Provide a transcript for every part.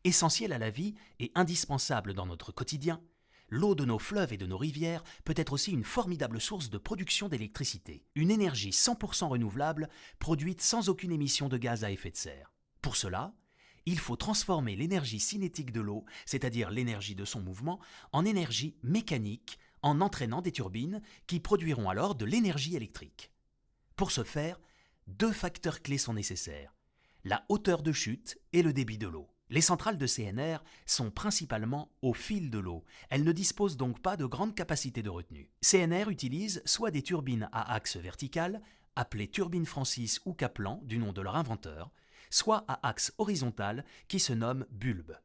Essentielle à la vie et indispensable dans notre quotidien, l'eau de nos fleuves et de nos rivières peut être aussi une formidable source de production d'électricité, une énergie 100% renouvelable produite sans aucune émission de gaz à effet de serre. Pour cela, il faut transformer l'énergie cinétique de l'eau, c'est-à-dire l'énergie de son mouvement, en énergie mécanique en entraînant des turbines qui produiront alors de l'énergie électrique. Pour ce faire, deux facteurs clés sont nécessaires: la hauteur de chute et le débit de l'eau. Les centrales de CNR sont principalement au fil de l'eau. Elles ne disposent donc pas de grande capacité de retenue. CNR utilise soit des turbines à axe vertical, appelées turbines Francis ou Kaplan du nom de leur inventeur, soit à axe horizontal qui se nomme bulbe.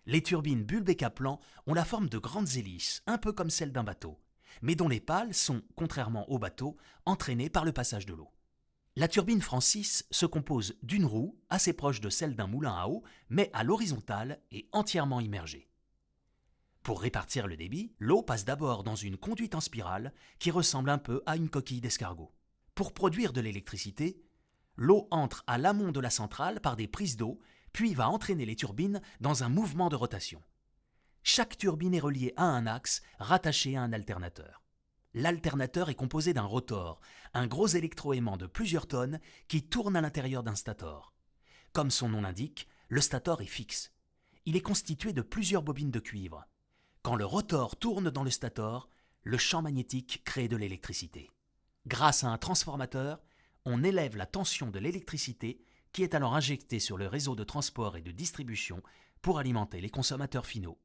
Les turbines Bulbe et Kaplan ont la forme de grandes hélices, un peu comme celles d'un bateau, mais dont les pales sont, contrairement au bateau, entraînées par le passage de l'eau. La turbine Francis se compose d'une roue, assez proche de celle d'un moulin à eau, mais à l'horizontale et entièrement immergée. Pour répartir le débit, l'eau passe d'abord dans une conduite en spirale qui ressemble un peu à une coquille d'escargot. Pour produire de l'électricité, l'eau entre à l'amont de la centrale par des prises d'eau, puis va entraîner les turbines dans un mouvement de rotation. Chaque turbine est reliée à un axe rattaché à un alternateur. L'alternateur est composé d'un rotor, un gros électroaimant de plusieurs tonnes qui tourne à l'intérieur d'un stator. Comme son nom l'indique, le stator est fixe. Il est constitué de plusieurs bobines de cuivre. Quand le rotor tourne dans le stator, le champ magnétique crée de l'électricité. Grâce à un transformateur, on élève la tension de l'électricité qui est alors injectée sur le réseau de transport et de distribution pour alimenter les consommateurs finaux.